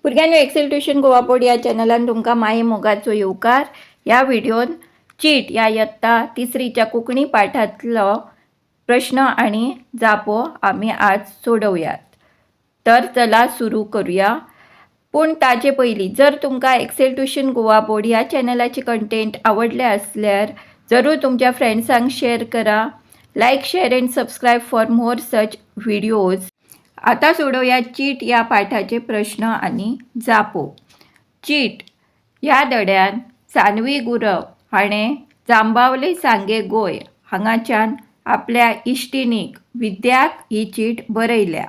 भुरग्यांनो Excel tuition Goa board या चॅनलान तुमकां माये मोगाचो येवकार. ह्या व्हिडिओन चीट या इयत्ता तिसरीच्या कोंकणी पाठांतलो प्रश्न आणि जापो आमी आज सोडवयात. तर चला सुरू करूया. पूण ताचे पयलीं जर तुमकां एक्सेल ट्युशन गोवा बोर्ड ह्या चॅनलाचे कंटेंट आवडले असल्यार जरूर तुमच्या फ्रेंड्सांक शेअर करा. Like, share and subscribe for more such videos. आता सोडवूया चीट या पाठाचे प्रश्न आणि जापो. चीट ह्या धड्यान सानवी गुरव हाणें जांबावले सांगे गोंय हांगाच्यान आपल्या इश्टिणीक विद्याक ही चीट बरयल्या.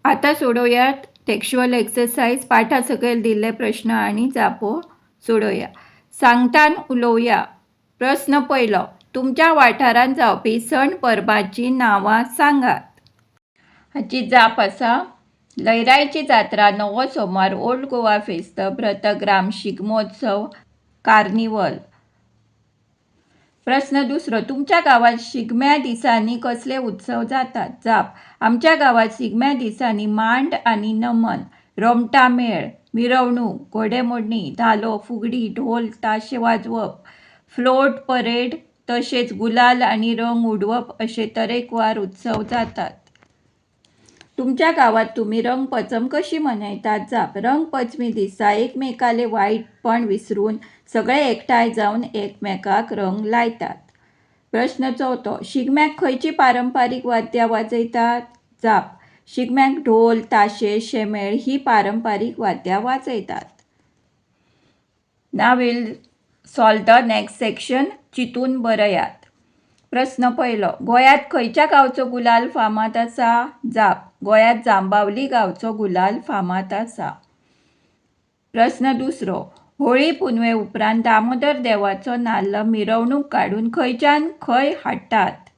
आता सोडवयात टेक्स्चुअल एक्सरसाइज. पाठा सकयल दिल्ले प्रश्न आणि जापो सोडवया. सांगतान उलोवया. प्रश्न पयलो. तुमच्या वाठारांत जावपी सण परबांची नांवां सांगात. हाची जाप आसा. लयराईची जात्रा, नवो सोमार, ओल्ड गोवा फेस्त, भ्रतग्राम, शिगमोत्सव, कार्निवल. प्रश्न दुसरो. तुमच्या गावात शिगम्या दिसांनी कसले उत्सव जातात. जाप. आमच्या गावात शिगम्या दिसांनी मांड आणि नमन, रोमटा मेळ, मिरवणूक, घोडेमोडणी, धालो, फुगडी, ढोल, ताशे वाजवप, फ्लोट परेड तशेंच गुलाल आणि रंग उडवप अशे तरेकवार उत्सव जातात. तुमच्या गावात तुम्ही रंगपंचम कशी मनयतात. जाप. रंगपंचमी दिसा एकमेकाले वायटपण विसरून सगळे एकठांय जावन एकमेकाक रंग लायतात. प्रश्न चवथो. शिगम्याक खंयची पारंपारीक वाद्यां वाजयतात. जाप. शिगम्याक ढोल, ताशे, शेमेळ ही पारंपारीक वाद्यां वाजयतात. Now will solve the next section. चिंतून बरयात. प्रश्न पयलो. गोंयांत खंयच्या गांवचो गुलाल फामाद आसा. जाप. गोंयांत जांबावली गांवचो गुलाल फामाद आसा. प्रश्न दुसरो. होळी पुनवे उपरांत दामोदर देवाचो नाल्ल मिरवणूक काडून खंयच्यान खंय हाडटात.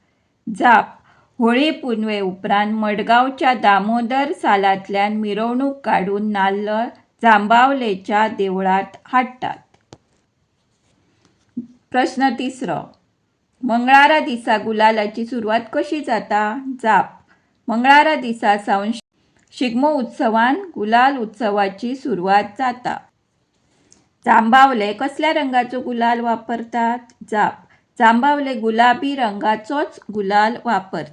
जाप. होळी पुनवे उपरांत मडगांवच्या दामोदर सालांतल्यान मिरवणूक काडून नाल्ल जांबावलेच्या देवळांत हाडटात. प्रश्न तिसरो. मंगळारा दिसा गुलालाची सुरवात कशी जाता. जाप. मंगळारा दिसा सावन शिगमो उत्सवान गुलाल उत्सवाची सुरवात जाता. जांबावले कसल्या रंगाचो गुलाल वापरतात. जाप. जांबावले गुलाबी रंगाचोच गुलाल वापरतात.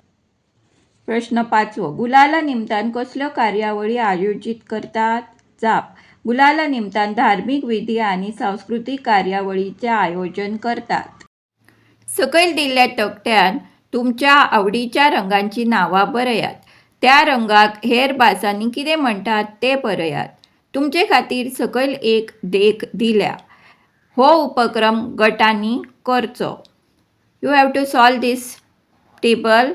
प्रश्न पाचवो. गुलाला निमतान कसल्यो कार्यावळी आयोजीत करतात. जाप. गुलाला निमतान धार्मिक विधी आणि सांस्कृतिक कार्यावळीचे आयोजन करतात. सकयल दिल्ल्या तकट्यान तुमच्या आवडीच्या रंगांची नांवां बरयात. त्या रंगाक हेर भासांनी कितें म्हणटात ते बरयात. तुमचे खातीर सकयल एक देख दिल्या. हो उपक्रम गटांनी करचो. You have to solve this table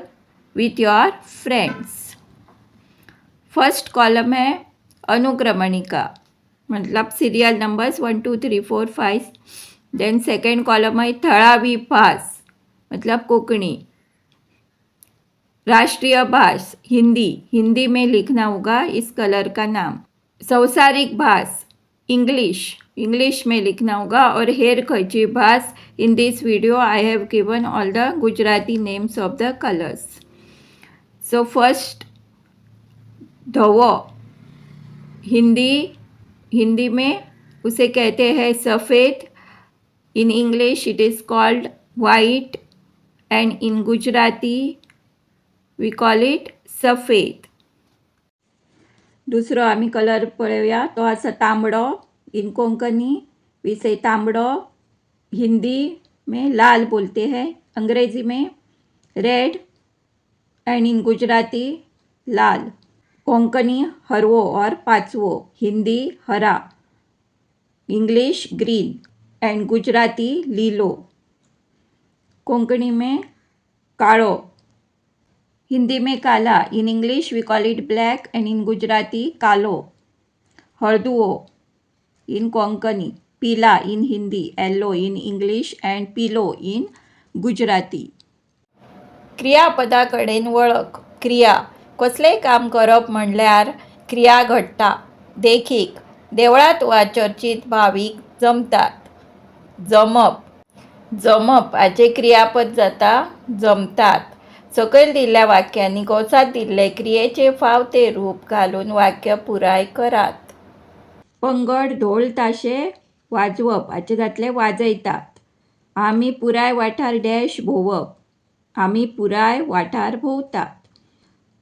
with your friends. First column है अनुक्रमणिका, मतलब serial numbers 1 2 3 4 5. Then second column है थळावी भास, मतलब कोंकणी. राष्ट्रीय भाष हिंदी, हिंदी में लिखना होगा इस कलर का नाम. संसारिक भास इंग्लिश, इंग्लिश में लिखना होगा. और हेर खंयची भास in this video I have given all the Gujarati names of the colours. So first धवो, हिंदी, हिंदी में उसे कहते हैं सफ़ेद. In English it is called white and in Gujarati we call it सफेद. दुसरो आमी कलर पळोवया. तो आसा तांबडो. इन कोंकणी we say तांबडो. हिंदी में लाल बोलते हैं. अंग्रेजी में रेड एंड इन गुजराती लाल. कोंकणी हरवो और पाचवो. हिंदी हरा, इंग्लिश ग्रीन एंड गुजराती लीलो. कोंकणी में काळो, हिंदी में काला. In English we call it black and in Gujarati कालो. हळदुवो इन कोंकणी, पीला in Hindi, yellow in English and पिलो इन गुजराती. क्रियापदा कडेन वळख. क्रिया. कसलेंय काम करप म्हणल्यार क्रिया घडटा. देखीक. देवळांत वा चर्चीत भावीक जमतात. जमप. जमप हाचे क्रियापद जाता जमतात. सकयल दिल्ल्या वाक्यांनी कौसात दिल्ले क्रियेचे फावते रूप घालून वाक्य पुराय करात. पंगड ढोल ताशे वाजवप हाचे जातले वाजयतात. आमी पुराय वाठार डॅश भोंवप आमी पुराय वाठार भोंवतात.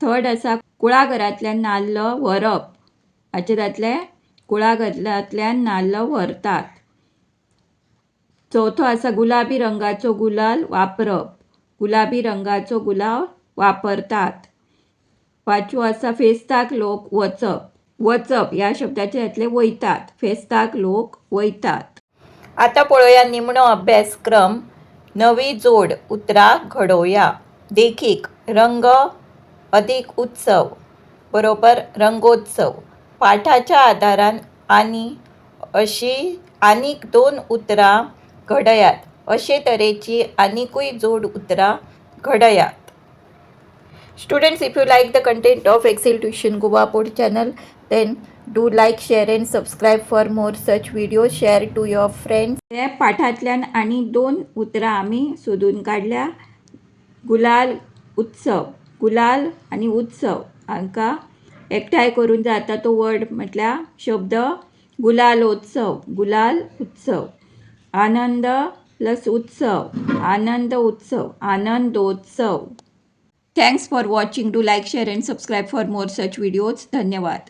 थर्ड आसा कुळागरांतल्यान नाल्ल व्हरप हाचे जातले कुळागरांतल्यान नाल्ल व्हरतात. चवथो आसा गुलाबी रंगाचो गुलाल वापरप गुलाबी रंगाचो गुलाल वापरतात. पांचवो आसा फेस्ताक लोक वचप ह्या शब्दाचे जातले वयतात. फेस्ताक लोक वयतात. आता पळोवया निमणो अभ्यासक्रम. नवी जोड उतरां घडोवया. देखीक रंग अधिक उत्सव बरोबर रंगोत्सव. पाठाच्या आदारान आनीक 2 उतरां घडयात. अशे तरेची आनीकूय जोड उतरां घडयात. Students, if you like the content of Excel Tuition Goa Pod channel, then do like, share and subscribe for more such videos. Share to your friends. या पाठांतल्यान आणि 2 उतरां आमी सोदून काडल्या. गुलाल उत्सव गुलाल आणि उत्सव हांकां एकठांय करून जाता तो वर्ड म्हटल्यार शब्द गुलालोत्सव गुलाल उत्सव. आनंद प्लस उत्सव आनंद उत्सव आनंदोत्सव. Thanks for watching. Do like, share and subscribe for more such videos. धन्यवाद.